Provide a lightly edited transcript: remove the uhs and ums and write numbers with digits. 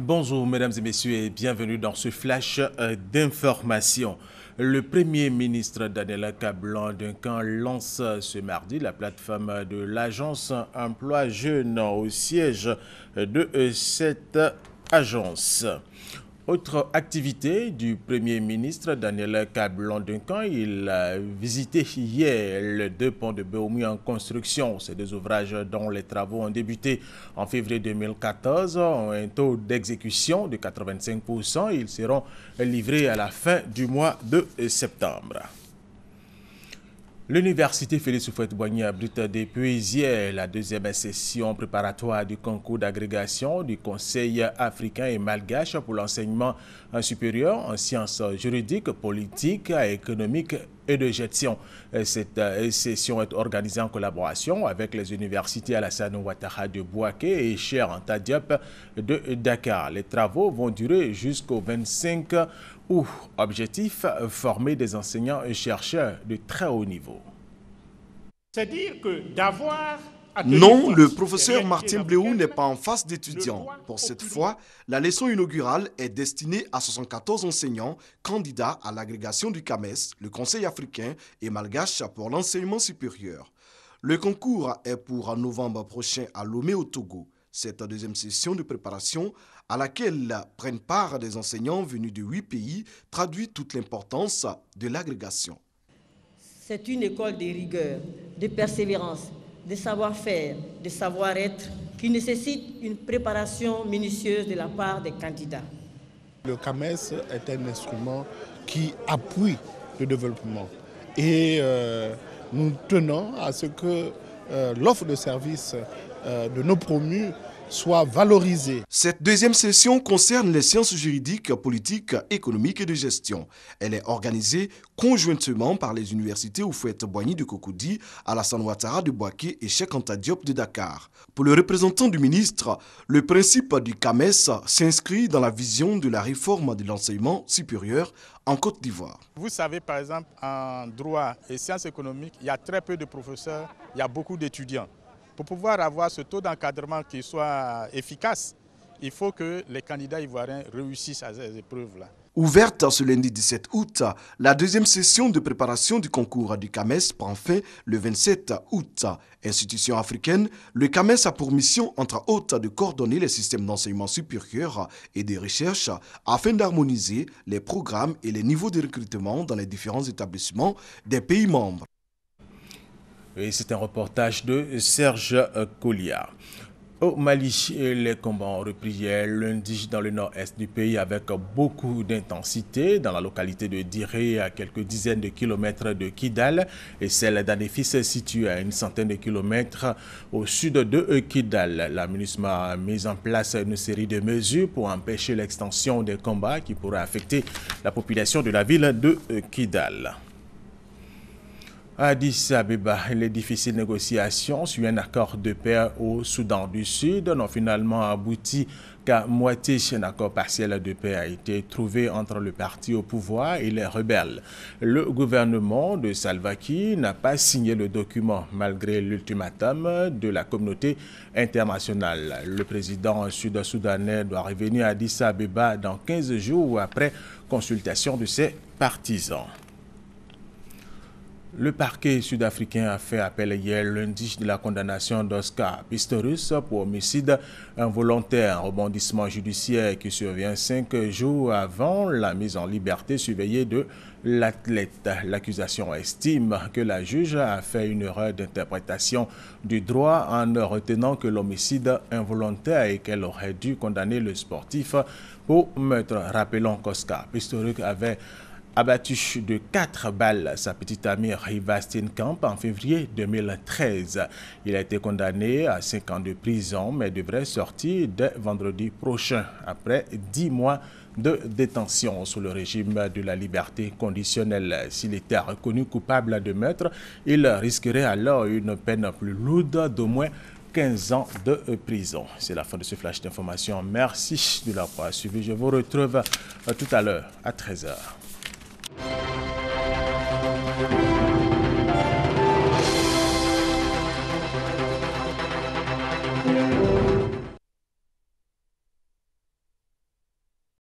Bonjour mesdames et messieurs et bienvenue dans ce flash d'information. Le Premier ministre Daniel Kablan-Duncan lance ce mardi la plateforme de l'agence Emploi Jeunes au siège de cette agence. Autre activité du Premier ministre Daniel Kablan-Duncan, il a visité hier les deux ponts de Béoumi en construction. Ces deux ouvrages dont les travaux ont débuté en février 2014 ont un taux d'exécution de 85%. Ils seront livrés à la fin du mois de septembre. L'université Félix Houphouët-Boigny abrite depuis hier la deuxième session préparatoire du concours d'agrégation du Conseil africain et malgache pour l'enseignement supérieur en sciences juridiques, politiques, économiques et de gestion. Cette session est organisée en collaboration avec les universités Alassane Ouattara de Bouaké et Cheikh Anta Diop de Dakar. Les travaux vont durer jusqu'au 25 août. Objectif, former des enseignants et chercheurs de très haut niveau. C'est-à-dire que d'avoir... Non, le professeur Martin Bléou n'est pas en face d'étudiants. Pour cette fois, la leçon inaugurale est destinée à 74 enseignants candidats à l'agrégation du CAMES, le Conseil africain et malgache pour l'enseignement supérieur. Le concours est pour novembre prochain à Lomé au Togo. Cette deuxième session de préparation à laquelle prennent part des enseignants venus de 8 pays traduit toute l'importance de l'agrégation. C'est une école de rigueur, de persévérance, de savoir-faire, de savoir-être qui nécessite une préparation minutieuse de la part des candidats. Le CAMES est un instrument qui appuie le développement et nous tenons à ce que l'offre de services de nos promus soit valorisée. Cette deuxième session concerne les sciences juridiques, politiques, économiques et de gestion. Elle est organisée conjointement par les universités Houphouët-Boigny de Cocody, Alassane Ouattara de Bouaké et Cheikh Anta Diop de Dakar. Pour le représentant du ministre, le principe du CAMES s'inscrit dans la vision de la réforme de l'enseignement supérieur en Côte d'Ivoire. Vous savez, par exemple, en droit et sciences économiques, il y a très peu de professeurs, il y a beaucoup d'étudiants. Pour pouvoir avoir ce taux d'encadrement qui soit efficace, il faut que les candidats ivoiriens réussissent à ces épreuves-là. Ouverte ce lundi 17 août, la deuxième session de préparation du concours du CAMES prend fin le 27 août. Institution africaine, le CAMES a pour mission, entre autres, de coordonner les systèmes d'enseignement supérieur et de recherche afin d'harmoniser les programmes et les niveaux de recrutement dans les différents établissements des pays membres. Et c'est un reportage de Serge Colliard. Au Mali, les combats ont repris hier lundi dans le nord-est du pays avec beaucoup d'intensité dans la localité de Diré à quelques dizaines de kilomètres de Kidal et celle d'Anefis située à une centaine de kilomètres au sud de Kidal. La MINUSMA a mis en place une série de mesures pour empêcher l'extension des combats qui pourraient affecter la population de la ville de Kidal. À Addis Abeba, les difficiles négociations sur un accord de paix au Soudan du Sud n'ont finalement abouti qu'à moitié. Un accord partiel de paix a été trouvé entre le parti au pouvoir et les rebelles. Le gouvernement de Salva Kiir n'a pas signé le document malgré l'ultimatum de la communauté internationale. Le président sud-soudanais doit revenir à Addis Abeba dans 15 jours après consultation de ses partisans. Le parquet sud-africain a fait appel hier lundi de la condamnation d'Oscar Pistorius pour homicide involontaire, un rebondissement judiciaire qui survient 5 jours avant la mise en liberté surveillée de l'athlète. L'accusation estime que la juge a fait une erreur d'interprétation du droit en retenant que l'homicide involontaire et qu'elle aurait dû condamner le sportif pour meurtre. Rappelons qu'Oscar Pistorius avait abattu de 4 balles sa petite amie Riva Steenkamp en février 2013. Il a été condamné à 5 ans de prison mais devrait sortir dès vendredi prochain après 10 mois de détention sous le régime de la liberté conditionnelle. S'il était reconnu coupable de meurtre, il risquerait alors une peine plus lourde d'au moins 15 ans de prison. C'est la fin de ce flash d'information. Merci de l'avoir suivi. Je vous retrouve tout à l'heure à 13h.